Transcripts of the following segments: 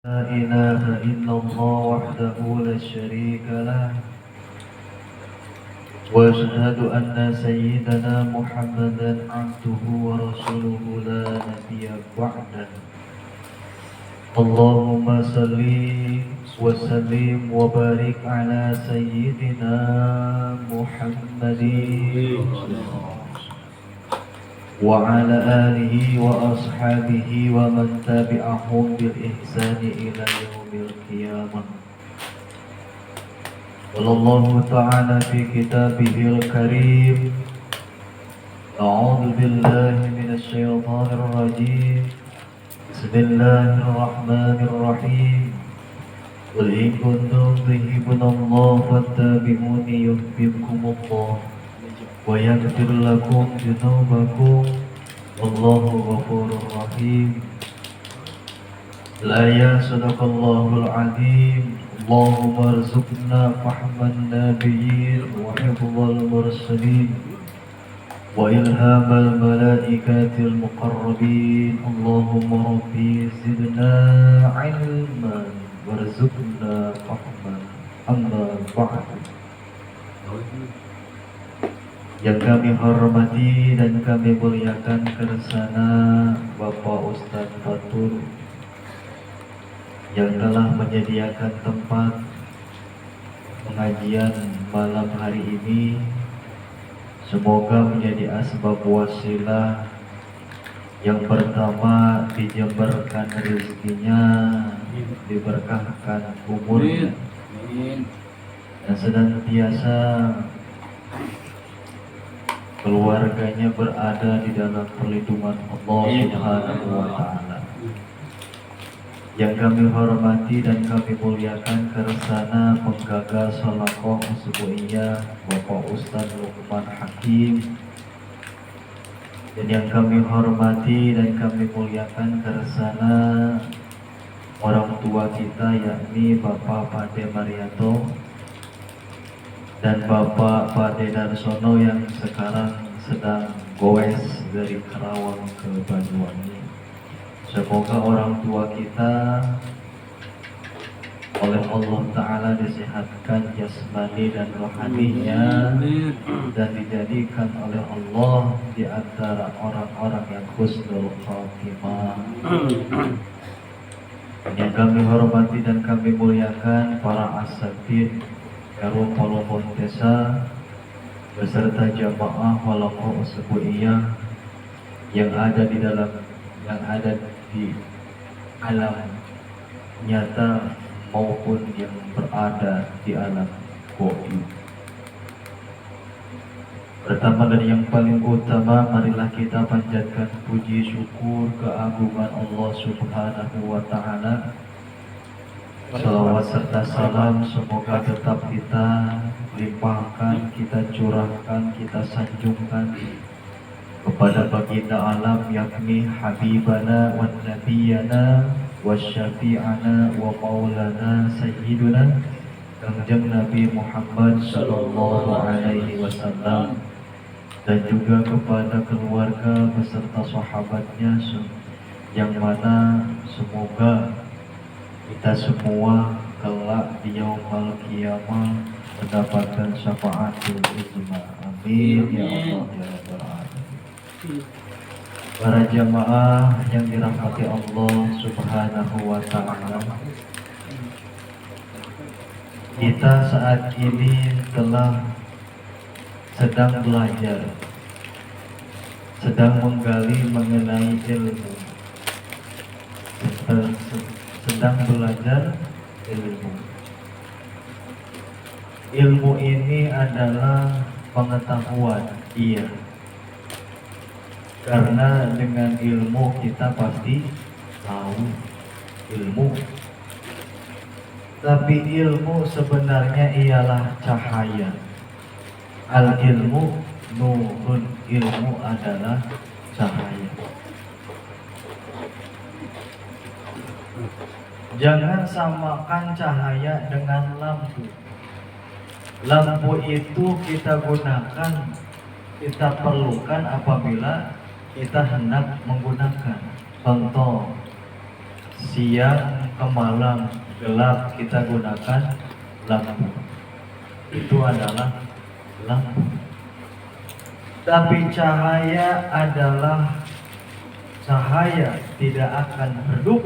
لا إله إلا الله وحده لا شريك له وأشهد أن سيدنا محمدا عبده ورسوله لا نبي بعده اللهم صل وسلم وبارك على سيدنا محمد وعلى آله وأصحابه ومن تبعهم بالإحسان إلى يوم القيامة. قال الله تعالى في كتابه الكريم: أعوذ بالله من الشيطان الرجيم، بسم الله الرحمن الرحيم، قل إن كنتم تحبون الله فاتبعوني يحببكم الله ويغفر لكم ذنوبكم والله غفور رحيم. الآية صدق الله العظيم. اللهم ارزقنا فهم النبيين وحفظ المرسلين وإلهام الملائكة المقربين. اللهم ربي زدنا علما وارزقنا فهما. أما بعد. Yang kami hormati dan kami muliakan kersana Bapak Ustadz Fatur yang telah menyediakan tempat pengajian malam hari ini. Semoga menjadi asbab wasilah yang pertama dijemberkan rezekinya, diberkahkan umurnya, dan senantiasa keluarganya berada di dalam perlindungan Allah Subhanahu wa Ta'ala. Yang kami hormati dan kami muliakan kersana penggagas Shalakoh Usbu'iyah Bapak Ustadz Luqman Hakim, dan yang kami hormati dan kami muliakan kersana orang tua kita, yakni Bapak Pade Marianto dan Bapak Pade Darsono yang sekarang sedang goes dari Karawang ke Banyuwangi. Semoga orang tua kita oleh Allah Ta'ala disehatkan jasmani dan rohaninya dan dijadikan oleh Allah di antara orang-orang yang husnul khatimah. Yang kami hormati dan kami muliakan para asatid Karum Polo Montesa beserta jamaah Shalakoh Usbu'iyah yang ada di alam nyata maupun yang berada di alam gaib. Pertama dan yang paling utama, marilah kita panjatkan puji syukur keagungan Allah Subhanahu wa Ta'ala. Salawat serta salam semoga tetap kita limpahkan, kita curahkan, kita sanjungkan kepada baginda alam, yakni Habibana wa Nabiyana wa Syafi'ana wa Maulana Sayyiduna Kangjeng Nabi Muhammad Sallallahu Alaihi Wasallam, dan juga kepada keluarga beserta sahabatnya, yang mana semoga kita semua kelak di yaumul qiyamah mendapatkan syafaatul uzma. Amin ya Allah ya rabbal alamin. Para jamaah yang dirahmati Allah Subhanahu wa Ta'ala, kita saat ini sedang belajar, sedang menggali mengenai ilmu, sedang belajar ilmu. Ilmu ini adalah pengetahuan, iya. Karena dengan ilmu kita pasti tahu ilmu. Tapi ilmu sebenarnya ialah cahaya. Al-ilmu nurun, ilmu adalah cahaya. Jangan samakan cahaya dengan lampu. Lampu itu kita gunakan, kita perlukan apabila kita hendak menggunakan. Contoh, siang ke malam gelap kita gunakan lampu. Itu adalah lampu. Tapi cahaya adalah cahaya, tidak akan redup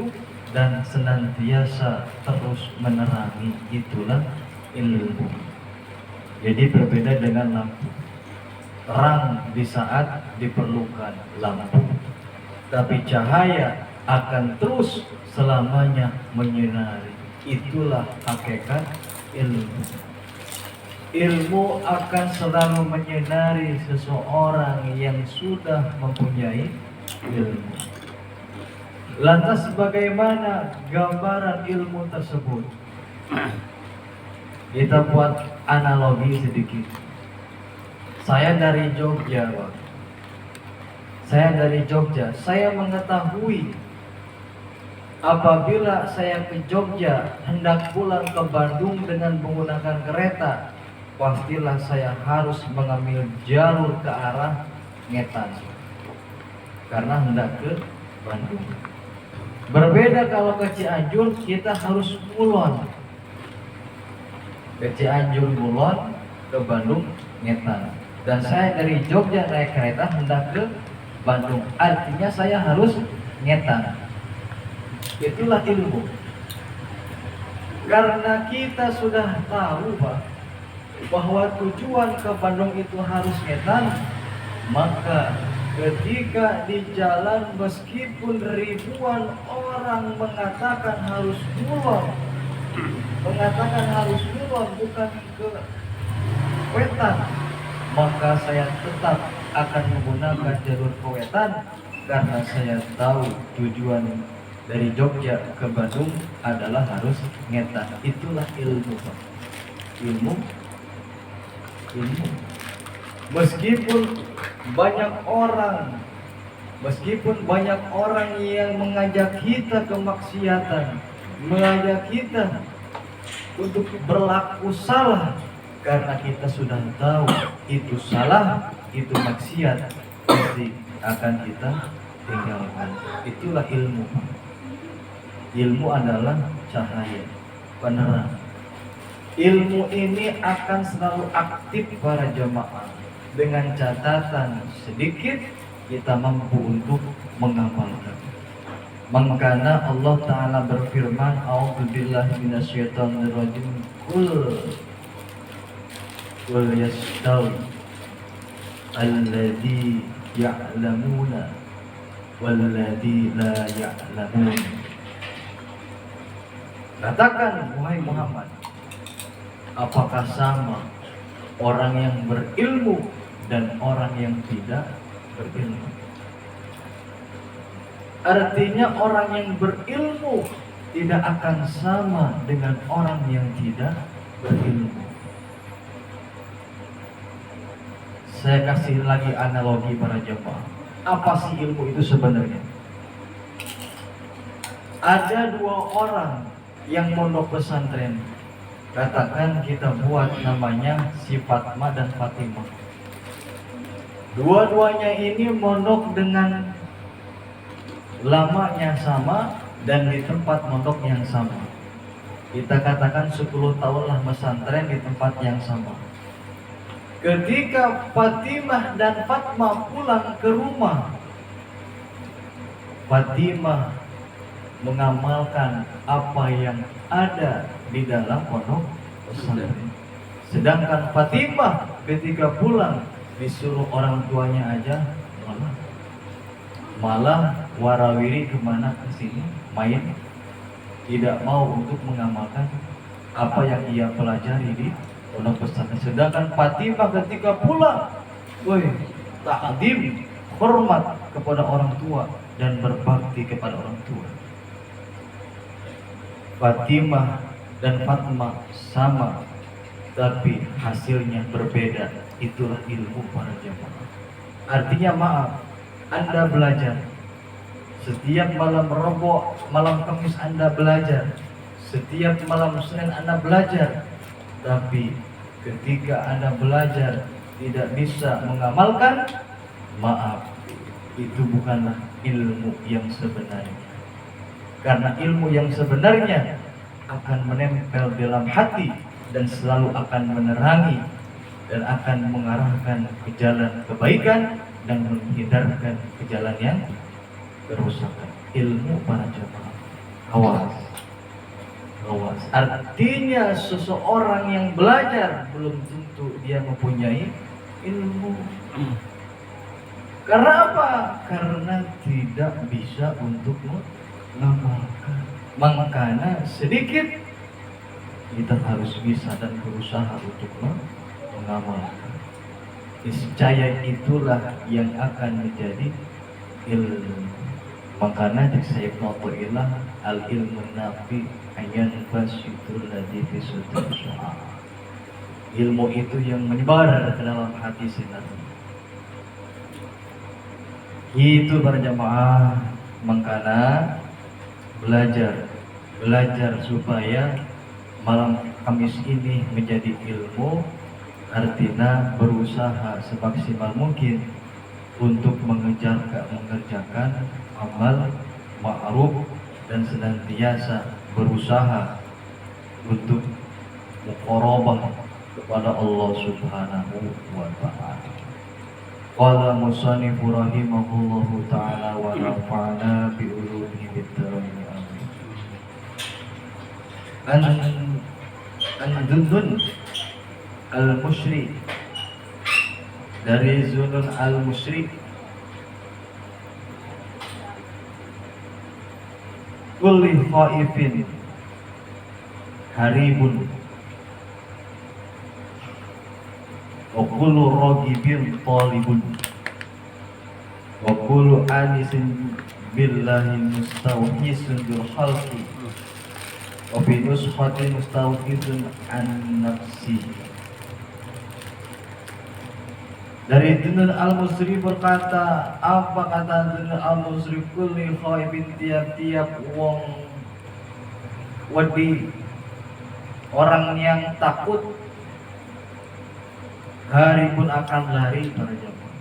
dan senantiasa terus menerangi. Itulah ilmu. Jadi berbeda dengan lampu. Terang di saat diperlukan lampu, tapi cahaya akan terus selamanya menyinari. Itulah hakikat ilmu. Ilmu akan selalu menyinari seseorang yang sudah mempunyai ilmu. Lantas bagaimana gambaran ilmu tersebut? Kita buat analogi sedikit. Saya dari Jogja, Pak. Saya mengetahui apabila saya ke Jogja hendak pulang ke Bandung dengan menggunakan kereta, pastilah saya harus mengambil jalur ke arah Ngetan karena hendak ke Bandung. Berbeda kalau ke Cianjur, kita harus ngulon. Ke Cianjur ngulon, ke Bandung Ngetan. Dan saya dari Jogja naik kereta hendak ke Bandung, artinya saya harus Ngetan. Itulah ilmu. Karena kita sudah tahu, Pak, bahwa tujuan ke Bandung itu harus Ngetan, maka ketika di jalan meskipun ribuan orang mengatakan harus ngulon, bukan ke Wetan, maka saya tetap akan menggunakan jalur ke Wetan karena saya tahu tujuan dari Jogja ke Bandung adalah harus Ngetan. Itulah ilmu, Pak. Ilmu. Meskipun banyak orang yang mengajak kita ke maksiatan, mengajak kita untuk berlaku salah, karena kita sudah tahu itu salah, itu maksiat, pasti akan kita tinggalkan. Itulah ilmu. Ilmu adalah cahaya, penerang. Ilmu ini akan selalu aktif para jamaah, dengan catatan sedikit kita mampu untuk mengamalkan. Makanya Allah Ta'ala berfirman, A'udzubillahi minasyaitonirrajim, Qul yastawi alladzi ya'lamuna walladzi la ya'lamun. Katakan, wahai Muhammad, apakah sama orang yang berilmu dan orang yang tidak berilmu? Artinya orang yang berilmu tidak akan sama dengan orang yang tidak berilmu. Saya kasih lagi analogi para jemaah. Apa sih ilmu itu sebenarnya? Ada dua orang yang mondok pesantren. Katakan kita buat namanya si Fatma dan Fatimah. Dua-duanya ini mondok dengan lamanya sama dan di tempat mondok yang sama. Kita katakan 10 tahunlah pesantren di tempat yang sama. Ketika Fatimah dan Fatma pulang ke rumah, Fatimah mengamalkan apa yang ada di dalam pondok pesantren. Sedangkan Fatimah ketika pulang disuruh orang tuanya aja malah warawiri kemana ke sini main, tidak mau untuk mengamalkan apa yang ia pelajari di pondok pesantren. Sedangkan Fatimah ketika pulang, takdim, hormat kepada orang tua dan berbakti kepada orang tua. Fatimah dan Fatma sama, tapi hasilnya berbeda. Itulah ilmu para jamaah. Artinya maaf, Anda belajar setiap malam Rabu, malam Kamis Anda belajar, setiap malam Senin Anda belajar, tapi ketika Anda belajar tidak bisa mengamalkan, maaf, itu bukanlah ilmu yang sebenarnya. Karena ilmu yang sebenarnya akan menempel dalam hati dan selalu akan menerangi dan akan mengarahkan ke jalan kebaikan dan menghindarkan ke jalan yang kerusakan. Ilmu para jamaah, awas, awas. Artinya seseorang yang belajar belum tentu dia mempunyai ilmu. Karena apa? Karena tidak bisa untuk mengamalkan. Makanya sedikit kita harus bisa dan berusaha untuk mengamalkan. Niscaya itulah yang akan menjadi ilmu. Makanya saya ilah al ilmu nafi ayan basitul ladhi fi sudur syu'a. Ilmu itu yang menyebar ke dalam hati sinar. Itu para jamaah. Makanya belajar supaya malam Kamis ini menjadi ilmu, artinya berusaha semaksimal mungkin untuk mengerjakan amal ma'ruf dan senantiasa berusaha untuk muqarabah kepada Allah Subhanahu wa ta'ala. Qala musannifu rahimahullahu ta'ala wa nafa'ana bi ulumihi bid-dharain amin. An-Dunnun al-Musyri, dari Zunun al-Musyri, kulli khaifin haribun wa kullu ragibin talibun wa kullu anisin billahi mustawhisun bil khalqi wa bi nuskhatin mustawhisun an nafsi. Dari Dunun al-Musri berkata, apa kata Dunun al-Musri? Kulli khaifin, tiap-tiap wong wedi, orang yang takut, hari pun akan lari para jamaah.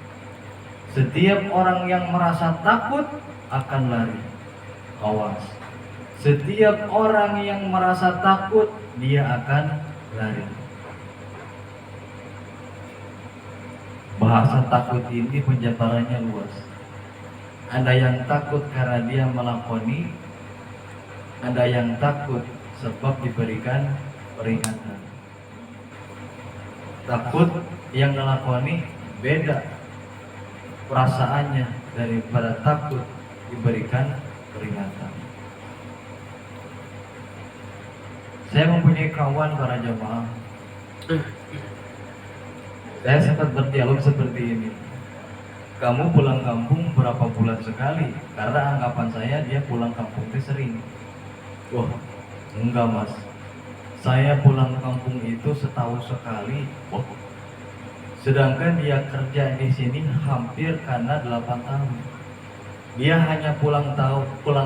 Setiap orang yang merasa takut akan lari. Awas. Setiap orang yang merasa takut dia akan lari. Bahasa takut ini penjabarannya luas. Ada yang takut karena dia melakoni, ada yang takut sebab diberikan peringatan. Takut yang melakoni beda perasaannya daripada takut diberikan peringatan. Saya mempunyai kawan para jamaah. Saya sempat berdialog seperti ini. Kamu pulang kampung berapa bulan sekali? Karena anggapan saya dia pulang kampung itu sering. Wah, enggak mas. Saya pulang kampung itu setahun sekali. Wah. Sedangkan dia kerja di sini hampir karena 8 tahun. Dia hanya pulang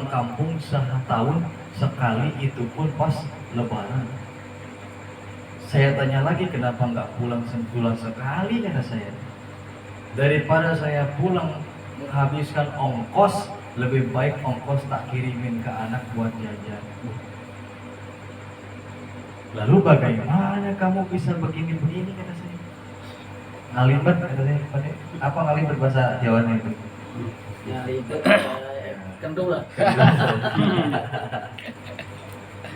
kampung setahun sekali, itu pun pas Lebaran. Saya tanya lagi, kenapa nggak pulang sebulan sekali, kata saya. Daripada saya pulang menghabiskan ongkos, lebih baik ongkos tak kirimin ke anak buat jajan. Lalu bagaimana kamu bisa begini-begini, kata saya. Ngalibat, kata saya. Apa ngalibat bahasa Jawanya itu? Ya itu kendul lah.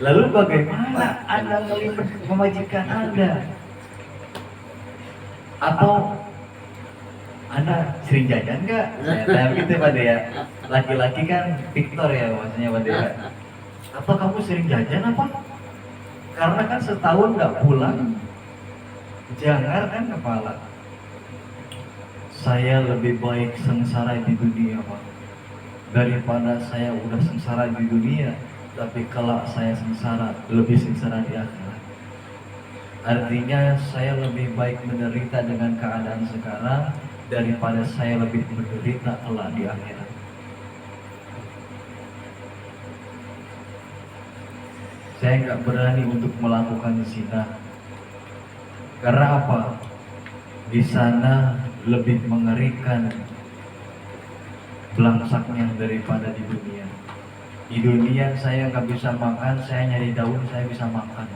Lalu bagaimana Anda melibat pemajikan Anda? Atau Anda sering jajan nggak? Saya begitu Pak ya. Laki-laki kan Victor ya maksudnya Pak ya. Atau kamu sering jajan apa? Karena kan setahun nggak pulang, jangar kan kepala. Saya lebih baik sengsara di dunia Pak, daripada saya udah sengsara di dunia. Tapi kalau saya sengsara, lebih sengsara di akhirat. Artinya saya lebih baik menderita dengan keadaan sekarang daripada saya lebih menderita kelak di akhirat. Saya nggak berani untuk melakukan zina. Karena apa? Di sana lebih mengerikan belangsaknya daripada di dunia. Di dunia saya nggak bisa makan, saya nyari daun saya bisa makan.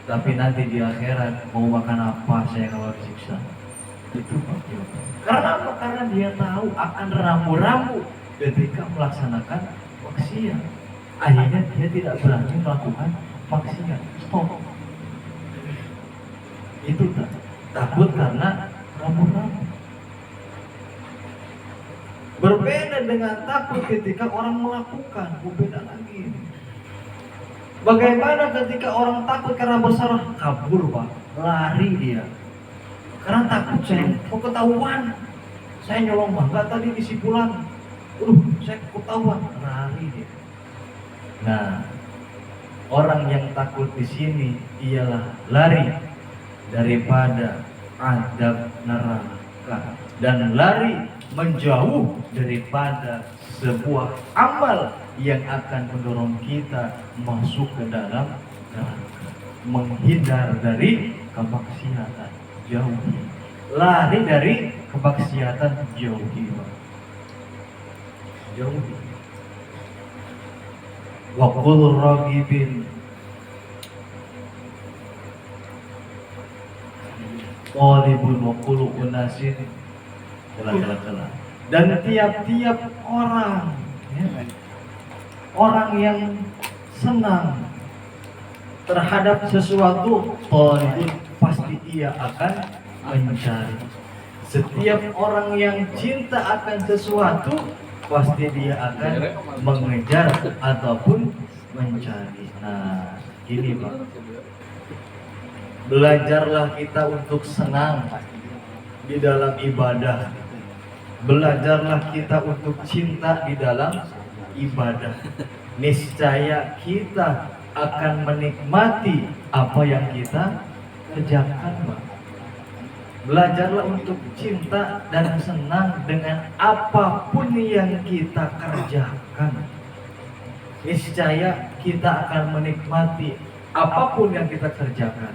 Tapi nanti di akhirat mau makan apa saya kalau disiksa. Itu Pak. Karena apa? Karena dia tahu akan rambu-rambu ketika melaksanakan maksiat. Akhirnya dia tidak berani melakukan maksiat. Stop. Itu takut karena rambu-rambu. Berbeda dengan takut ketika orang melakukan, berbeda lagi. Bagaimana ketika orang takut karena bersalah? Kabur Pak, lari dia. Karena takut saya mau ketahuan. Saya nyolong mangga tadi di Sipulan. Saya ketahuan, lari dia. Nah, orang yang takut di sini ialah lari daripada azab neraka dan lari menjauh daripada sebuah amal yang akan mendorong kita masuk ke dalam neraka. Menghindar dari kemaksiatan, jauhi. Lari dari kemaksiatan, jauhi. Jauhi. Wa qul ragibin qalibun wa qulu unasin. Dan tiap-tiap orang, ya, orang yang senang terhadap sesuatu, pasti ia akan mencari. Setiap orang yang cinta akan sesuatu, pasti dia akan mengejar ataupun mencari. Nah, ini Pak. Belajarlah kita untuk senang di dalam ibadah. Belajarlah kita untuk cinta di dalam ibadah. Niscaya kita akan menikmati apa yang kita kerjakan, Pak. Belajarlah untuk cinta dan senang dengan apapun yang kita kerjakan. Niscaya kita akan menikmati apapun yang kita kerjakan.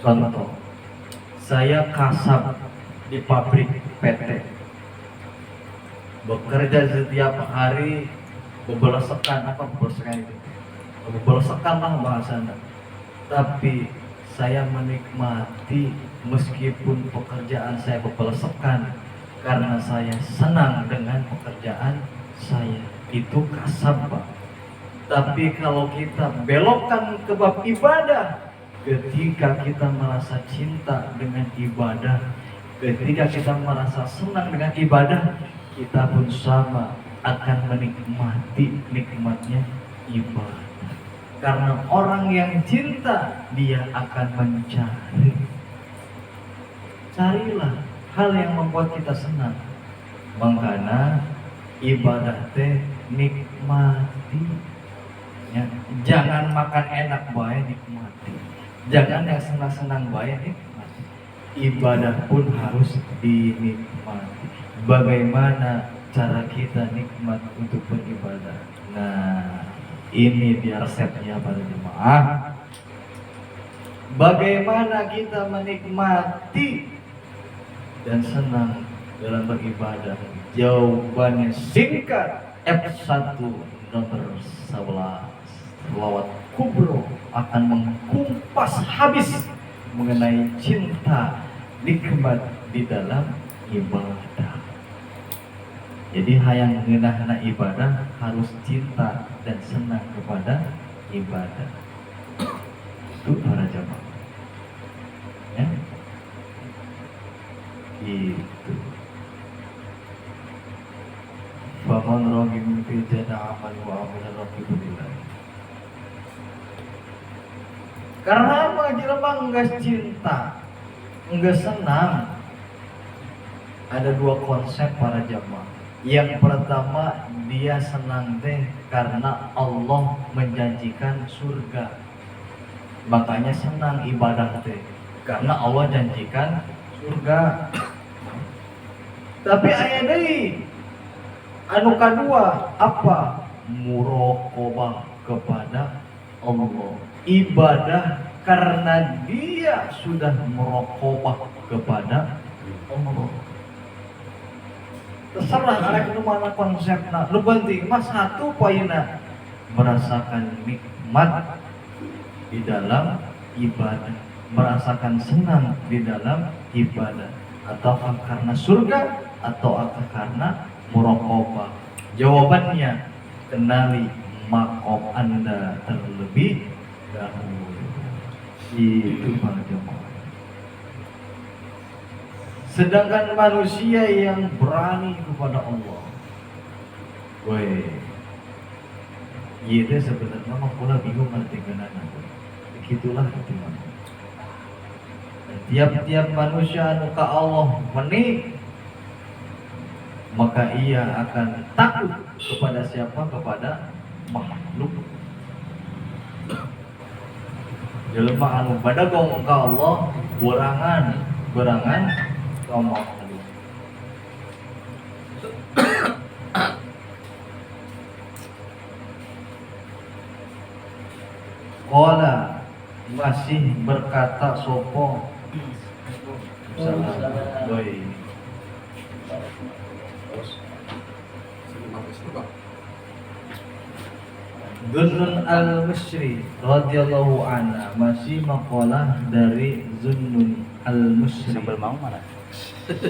Contoh, saya kasab di pabrik PT. Bekerja setiap hari, bebelesekan lah bahasanya. Tapi saya menikmati meskipun pekerjaan saya bebelesekan karena saya senang dengan pekerjaan saya. Itu kasab, Pak. Tapi kalau kita belokkan ke bab ibadah, ketika kita merasa cinta dengan ibadah, ketika kita merasa senang dengan ibadah, kita pun sama akan menikmati nikmatnya ibadah. Karena orang yang cinta, dia akan mencari. Carilah hal yang membuat kita senang. Makanya ibadah teh nikmati. Ya, jangan makan enak bae nikmati. Jangan yang senang-senang bae nikmati. Ibadah pun harus dinikmati. Bagaimana cara kita nikmat untuk beribadah? Nah, ini dia resepnya para jemaah. Bagaimana kita menikmati dan senang dalam beribadah? Jawabannya singkat, F1 nomor 11. Selawat kubro akan mengkumpas habis mengenai cinta nikmat di dalam ibadah. Jadi hayang ngeunahna ibadah harus cinta dan senang kepada ibadah. Itu para jamaah. Ya. Itu. Faman ragibun fi jana amal wa amila rabbihillah. Karena apa? Jelema enggak cinta, enggak senang. Ada dua konsep para jamaah. Yang pertama, dia senang teh karena Allah menjanjikan surga. Makanya senang ibadah teh karena Allah janjikan surga. Tapi aya deui anu kadua apa? Muraqabah kepada Allah. Ibadah karena dia sudah muraqabah kepada Allah. Terserah arek nu mana konsepna. Nu penting mah satu poinna. merasakan nikmat di dalam ibadah, merasakan senang di dalam ibadah, ataukah karena surga atau karena muraqabah? Jawabannya, kenali makom Anda terlebih dahulu. Itu para jemaah. Sedangkan manusia yang berani kepada Allah, woi, itu sebenarnya mah pula bingung ngerti kenana. Begitulah itu. Tiap-tiap manusia anu ka Allah meni, maka ia akan takut kepada siapa? Kepada makhluk. Jelema anu badagong ka Allah berangan ka makhluk. Qala, masih berkata sopo Doi Zunnun al-Misri radhiyallahu anha, masih makalah dari Zunnun al-Misri. Sambal mau mana?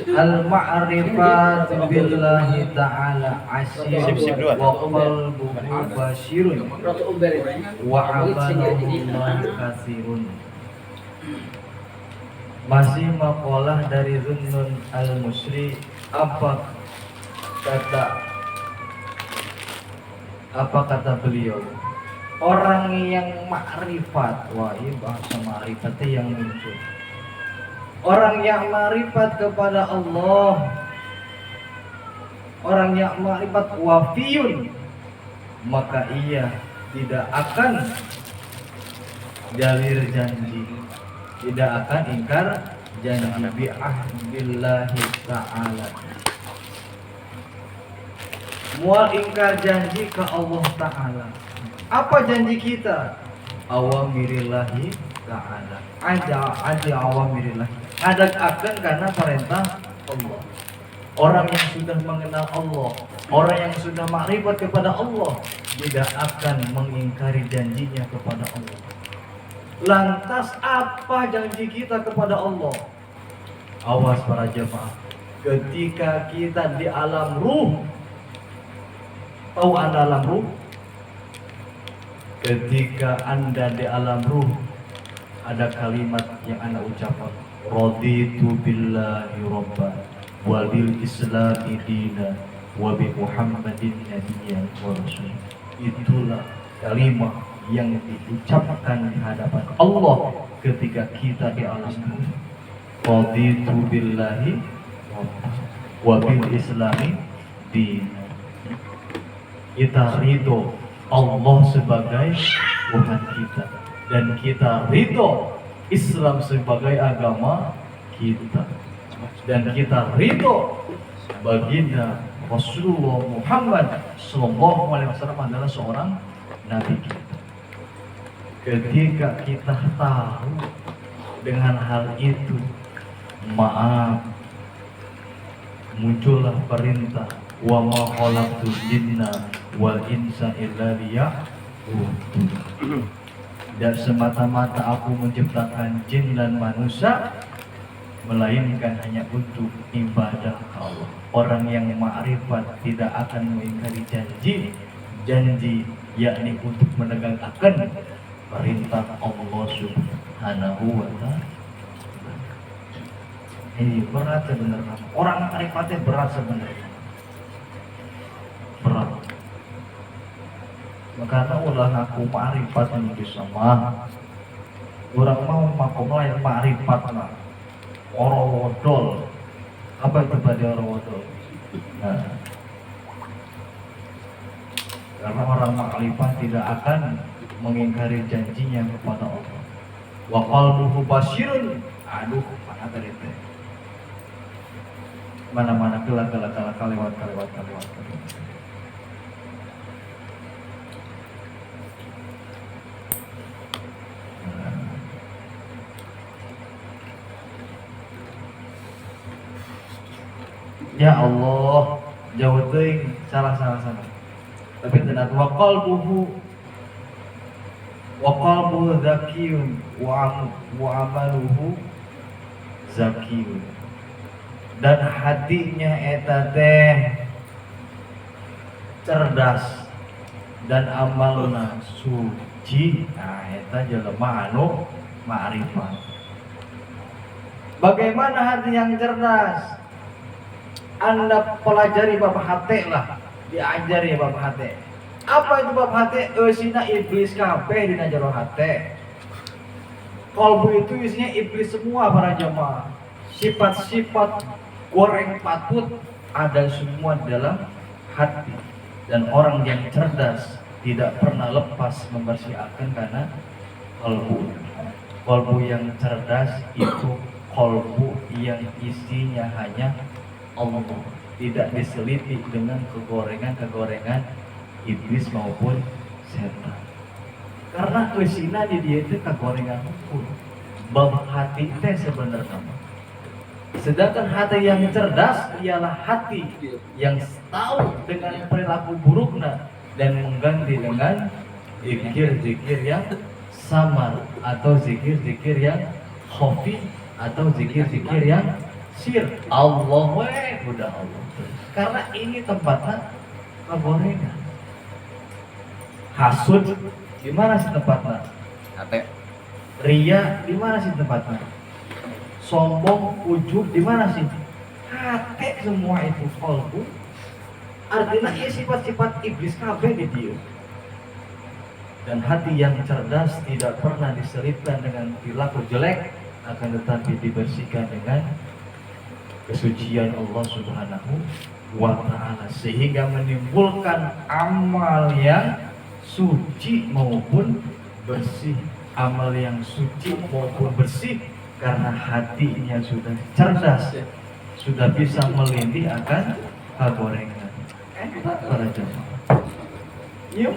Al-ma'rifat billahi ta'ala asyir Sip dua. wa qalbuhu basyirun Ratu Umber itu. wa amaluhu katsirun. Masih makalah dari Zunnun al-Misri, apa kata beliau? Orang yang makrifat, wah ini bahasa makrifatnya yang muncul. Orang yang makrifat kepada Allah, orang yang makrifat wafiyun, maka ia tidak akan jalir janji, tidak akan ingkar janji bi'ahdillahi ta'ala. Mual ingkar janji ke Allah Ta'ala. Apa janji kita? Awamirillahi Ta'ala. Ada awamirillahi. Ada akan karena perintah Allah. Orang yang sudah mengenal Allah, orang yang sudah makrifat kepada Allah, tidak akan mengingkari janjinya kepada Allah. Lantas apa janji kita kepada Allah? Awas para jemaah. Ketika kita di alam ruh, tahu Anda alam ruh? Ketika Anda di alam ruh, ada kalimat yang Anda ucapkan, raditu billahi rabban wa bil islami dina wa bi muhammadin nabiyyan wa rasul. Itulah kalimat yang diucapkan di hadapan Allah ketika kita di alam ruh. Raditu billahi rabban wa bil islami dina. Kita ridho Allah sebagai Tuhan kita, dan kita ridho Islam sebagai agama kita, dan kita ridho baginda Rasulullah Muhammad SAW adalah seorang nabi kita. Ketika kita tahu dengan hal itu, maaf, muncullah perintah wa ma khalaqtul jinna wal insa illa liya'budun. Dan semata-mata aku menciptakan jin dan manusia melainkan hanya untuk ibadah Allah. Orang yang ma'rifat tidak akan mengingkari janji yakni untuk menegakkan perintah Allah Subhanahu wa ta'ala. Ini berat sebenarnya. Orang ma'rifatnya berat sebenarnya. Berat. Karena ulah aku ma'rifat menuju sama. Orang mau makom lain ma'rifat lah. Orang wodol. Apa itu tadi orang wodol? Nah, karena orang ma'rifat tidak akan mengingkari janjinya kepada Allah. Wa qalbuhu basyirun. Aduh, mana tadi teh? Mana-mana kelak lewat. Ya Allah, jauh teuing salah. Tapi tenat wa qalbuhu wa qalbu zakiyun wa amaluhu zakiyun. Dan hatinya eta teh cerdas dan amalna suci. Nah eta jelema anu ma'rifat. Bagaimana hati yang cerdas? Anda pelajari bab hati lah, diajari bab hati. Apa itu bab hati? Eusina iblis kabeh dina jero hati. Kalbu itu isinya iblis semua para jamaah. Sifat-sifat goreng patut ada semua dalam hati. Dan orang yang cerdas tidak pernah lepas membersihkan karena kalbu. Kalbu yang cerdas itu kalbu yang isinya hanya Allah, tidak diseliti dengan kegorengan-kegorengan iblis maupun setan. Karena kesina di dia itu kegorengan hukum. Bab hati teh sebenarnya. Sedangkan hati yang cerdas ialah hati yang tahu dengan perilaku buruknya dan mengganti dengan zikir-zikir yang samar atau zikir-zikir yang khafi atau zikir-zikir yang sir. Allah udah Allah. Karena ini tempatnya kegorengan. Hasud di mana sih tempatnya? Hati. Ria di mana sih tempatnya? Sombong, ujub di mana sih? Hati semua itu kalbu. Artinya ya sifat-sifat iblis kabeh di dia. Dan hati yang cerdas tidak pernah diselipkan dengan perilaku jelek, akan tetapi dibersihkan dengan kesucian Allah Subhanahu wa ta'ala, sehingga menimbulkan amal yang suci maupun bersih. Amal yang suci maupun bersih karena hatinya sudah cerdas, sudah bisa melindih akan kegorengan. Para jemaah, yuk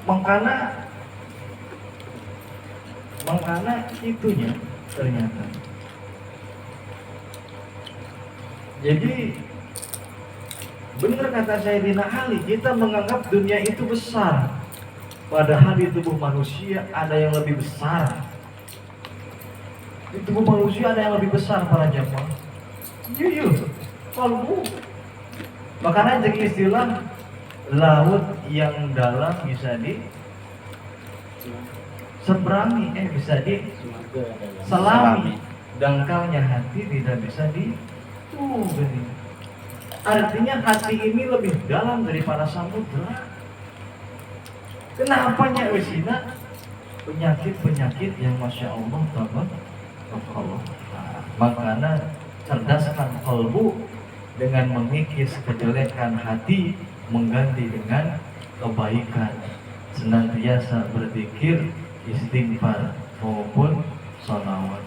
mengkana itunya ternyata. Jadi benar kata Sayyidina Ali, kita menganggap dunia itu besar, padahal di tubuh manusia ada yang lebih besar. Di tubuh manusia ada yang lebih besar para jamaah. Yuk, kalbu. Makanya jadi istilah laut yang dalam bisa di seberangi, bisa di selami. Dangkalnya hati tidak bisa di gini. Artinya hati ini lebih dalam daripada samudra. Kenapanya wesina penyakit-penyakit yang masya Allah Allah. Makanya cerdaskan kalbu dengan mengikis kejelekan hati, mengganti dengan kebaikan, senantiasa berzikir, istighfar maupun sholawat.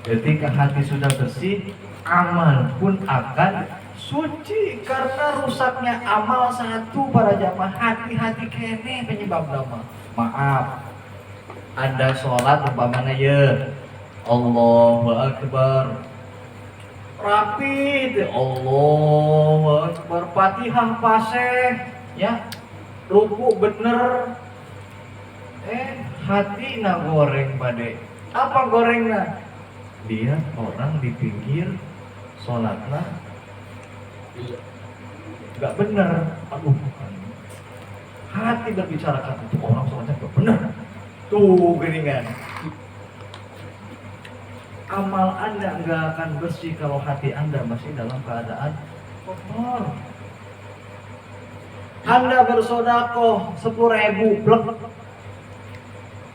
Ketika hati sudah bersih, amal pun akan suci. Karena rusaknya amal satu para jamaah, hati-hati kene penyebab nama. Maaf, Anda sholat umpamanya ya Allahu Akbar rapi, Allahu Akbar, Fatihah paseh ya, ruku bener, hati na goreng pade. Apa gorengnya? Lihat orang di pinggir sholatnya nggak bener, aduh, hati berbicarakan untuk orang sholatnya nggak bener, tuh geringan. Amal Anda nggak akan bersih kalau hati Anda masih dalam keadaan kotor. Anda bersodakoh 10.000 blek,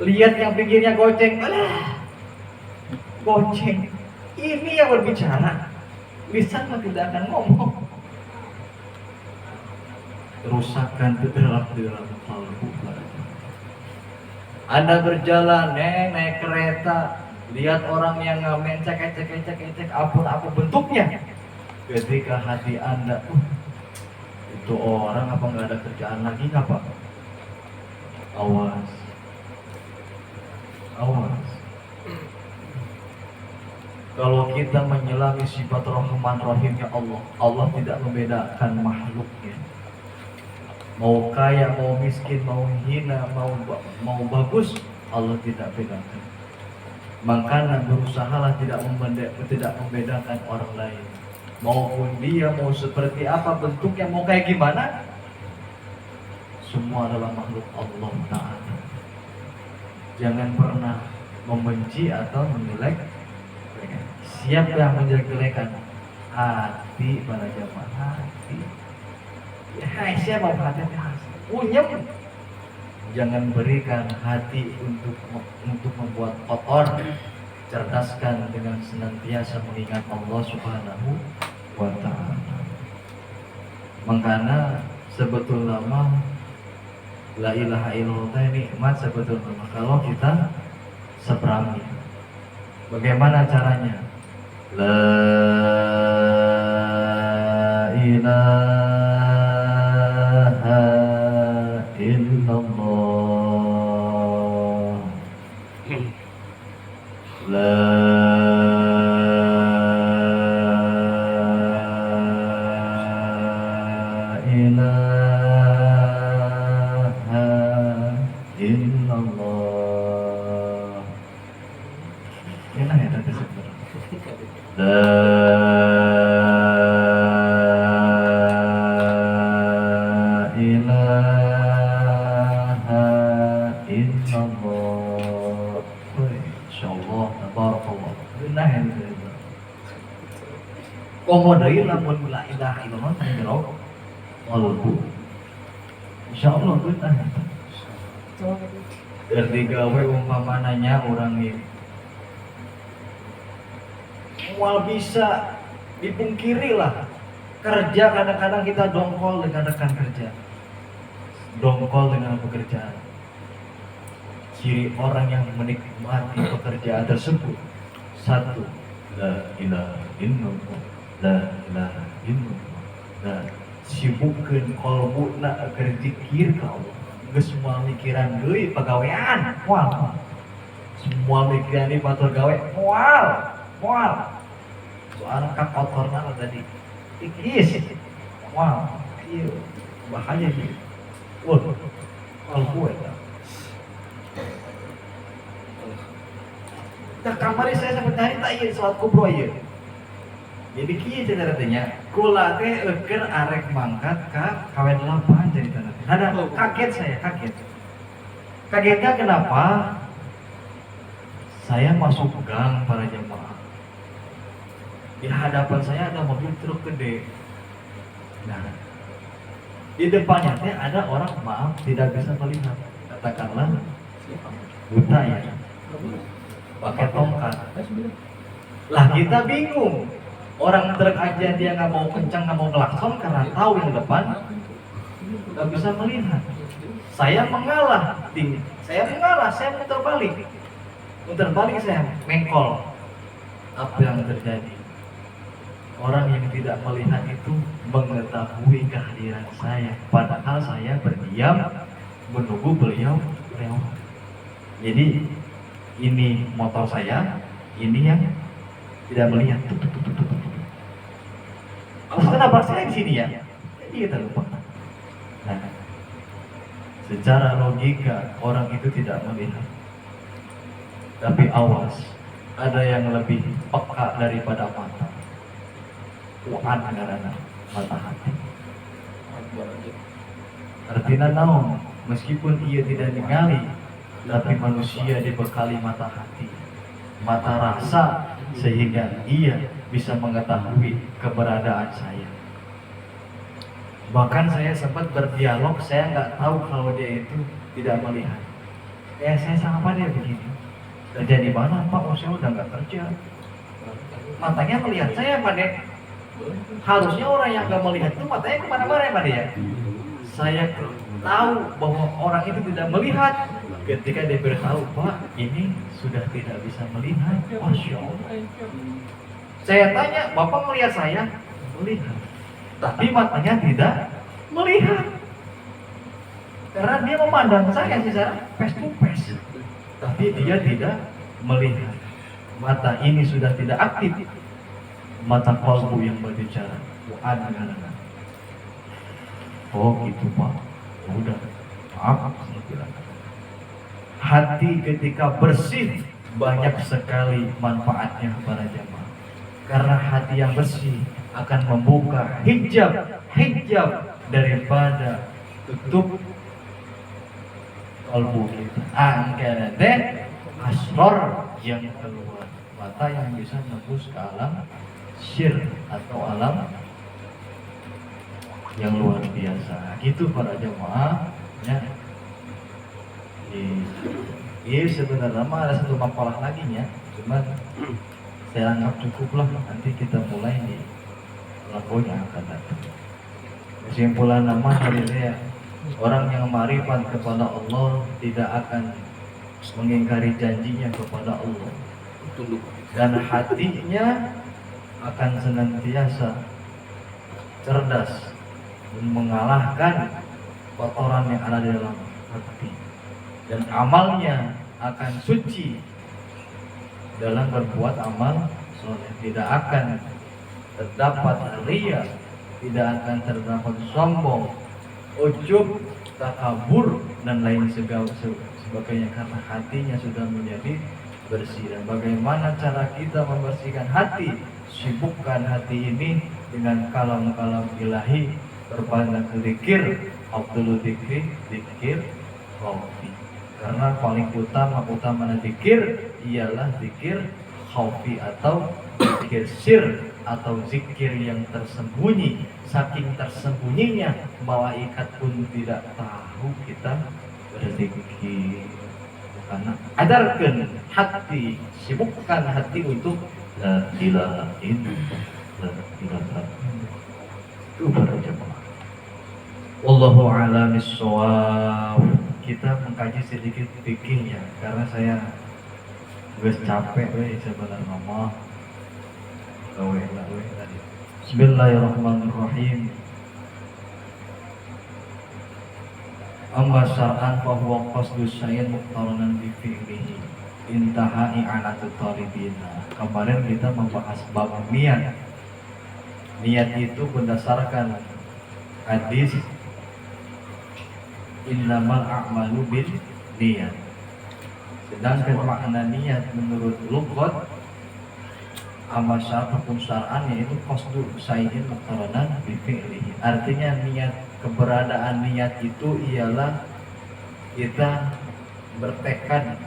lihat yang pinggirnya goceng, alah, goceng. Ini yang berbicara, lisan tidak akan ngomong. Rusakkan dalam kalbu. Anda berjalan, naik kereta, lihat orang yang ngamen cek apapun bentuknya. Ketika hati Anda, itu orang apa nggak ada kerjaan lagi apa? Awas. Kalau kita menyelami sifat Rahman Rahimnya Allah, Allah tidak membedakan makhluknya. Mau kaya, mau miskin, mau hina, mau bagus, Allah tidak bedakan. Makanya berusahalah tidak membedakan orang lain. Maupun dia mau seperti apa bentuknya, mau kayak gimana, semua adalah makhluk Allah Ta'ala. Jangan pernah membenci atau menjelek. Siapa yang menjelek-jelekan? Hati para jamaah, hati. Hai, siapa hati? Unyem. Jangan berikan hati untuk membuat kotor. Cerdaskan dengan senantiasa mengingat Allah Subhanahu wa Ta'ala. Makanya sebetulnya la ilaha illallah nikmat sebetulnya kalau kita seberang. Bagaimana caranya? La ilaha illallah. La ilaha illallah. Enak ya tadi sebenarnya. La ilaha illallah. Insyaallah tabarakallah. Benar ya. Komodai lamun la ilaha illallah jero qalbu. Insyaallah benar. Ketika we umpamananya orang ini mual bisa dipungkiri lah. Kerja kadang-kadang kita dongkol dengan rekan kerja, dongkol dengan pekerjaan. Ciri orang yang menikmati pekerjaan tersebut, satu, la ilaha illallah, la ilaha illallah. Nah, sibukkeun qalbuna keur zikir ka Allah. Geus semua mikiran deui pagawean, moal. Semua mikiran di batur gawe, moal. Soalnya kotorna tadi tikis. Wow, iya bahaya sih. Wah, qalbu eta. Nah, kamari saya sampai hari tak iya salat kubro ieu. Jadi kieu ceritanya, kula teh eukeun arek mangkat ka kawen 8 ceritana. Ada kaget saya, kaget. Kagetnya kenapa? Saya masuk gang para jamaah. Di hadapan saya ada mobil truk gede. Nah, di depannya teh ada orang, maaf, tidak bisa melihat. Katakanlah buta ya, pakai tongkat. Lah kita bingung. Orang truk aja dia nggak mau kencang, nggak mau ngelakson karena tahu yang depan nggak bisa melihat. Saya mengalah, saya muter balik saya mengkol. Apa yang terjadi? Orang yang tidak melihat itu mengetahui kehadiran saya, padahal saya berdiam menunggu beliau lewat. Jadi ini motor saya, ini yang tidak melihat. Kenapa saya di sini ya? Jadi kita lupa. Nah, secara logika orang itu tidak melihat. Tapi awas, ada yang lebih peka daripada mata. Tuhan karena mata hati. Artinya naon, meskipun ia tidak ningali, tapi manusia dibekali mata hati, mata rasa, sehingga ia bisa mengetahui keberadaan saya. Bahkan saya sempat berdialog, saya nggak tahu kalau dia itu tidak melihat. Saya sama dia begini, kerja di mana Pak? Oh, saya udah nggak kerja. Matanya melihat saya Pak Dek. Harusnya orang yang nggak melihat itu matanya kemana-mana ya Pak Dek ya. Saya tahu bahwa orang itu tidak melihat. Ketika dia beritahu, Pak, ini sudah tidak bisa melihat. Masya Allah. Saya tanya, Bapak melihat saya? Melihat. Tapi matanya tidak melihat. Karena dia memandang saya secara face to face. Tapi dia tidak melihat. Mata ini sudah tidak aktif. Mata kalbu yang berbicara. Oh gitu Pak. Udah, maaf, saya bilang. Hati ketika bersih banyak sekali manfaatnya para jamaah. Karena hati yang bersih akan membuka hijab daripada tutup kalbu kita. Angkara teh asror yang keluar mata yang bisa nembus ke alam syir atau alam yang luar biasa. Gitu para jamaah ya. Iya sebenarnya mah ada satu makalah lagi ya, cuman saya anggap cukuplah, nanti kita mulai di lagu yang akan datang. Kesimpulan nama dari saya, orang yang marifat kepada Allah tidak akan mengingkari janjinya kepada Allah, dan hatinya akan senantiasa cerdas dan mengalahkan kotoran yang ada di dalam hati, dan amalnya akan suci dalam berbuat amal soleh. Tidak akan terdapat ria, tidak akan terdapat sombong, ujub, takabur dan lain sebagainya, karena hatinya sudah menjadi bersih. Dan bagaimana cara kita membersihkan hati? Sibukkan hati ini dengan kalam-kalam ilahi, berbanyak zikir, afdalul zikir khaufi. Karena paling utama zikir ialah zikir khaufi atau zikir sir atau zikir yang tersembunyi. Saking tersembunyinya malaikat pun tidak tahu kita berzikir. Karena adarkan hati, sibukkan hati untuk la ilaha illallah, la ilaha illallah. Itu para jemaah. Wallahu a'lam bishawab. Kita mengkaji sedikit fikihnya karena saya guys capek sebenarnya mah. Tadi. Bismillahirrahmanirrahim. Amma syar'an fa huwa qasdu syai'in muqtaranan bi fi'lihi. Intaha i'anatu talibina. Kemarin kita membahas bab niat. Niat itu berdasarkan hadis innamal a'malu bin niat. Sedangkan makna niat menurut lughat amma syar'un syar'an yaitu qasdu syai'in muqtaranan bi fi'lihi. Artinya keberadaan niat itu ialah kita bertekad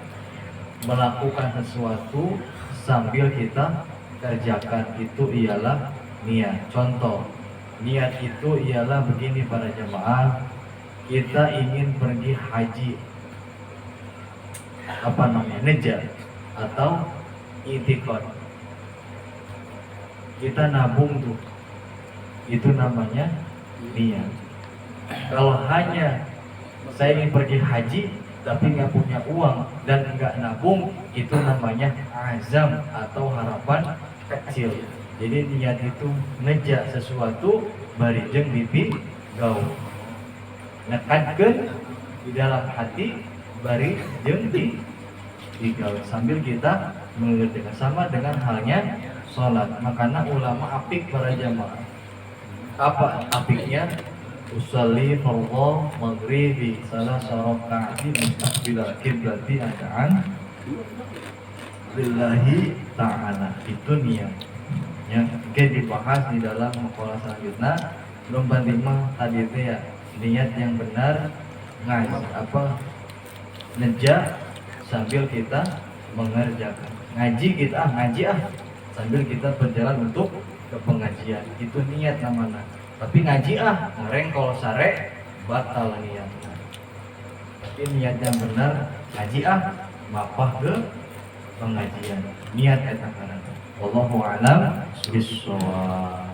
melakukan sesuatu sambil kita kerjakan, itu ialah niat. Contoh, niat itu ialah begini para jemaah, kita ingin pergi haji neja atau itikad, kita nabung tuh, itu namanya niat. Kalau hanya saya ingin pergi haji tapi nggak punya uang dan nggak nabung, itu namanya azam atau harapan kecil. Jadi niat itu ngejak sesuatu barijeng bibi gaul, nekatkan di dalam hati barijeng di gaul sambil kita mengerjakan. Sama dengan halnya sholat. Makanya ulama apik para jamaah. Apa apiknya? Usolli fardhu maghribi salah raka'ati mustaqbilal qiblati adaan lillahi ta'ala. Itu niat yang dibahas di dalam maqalah selanjutnya. Belum banding tadi itu ya, niat yang benar ngejak sambil kita mengerjakan. Ngaji sambil kita berjalan untuk ke pengajian, itu niat namanya. Tapi ngaji ngareng kalau sare batal niat. Tapi niat yang benar ngaji mapah ke pengajian. Niat eta kana. Wallahu a'lam bishawab.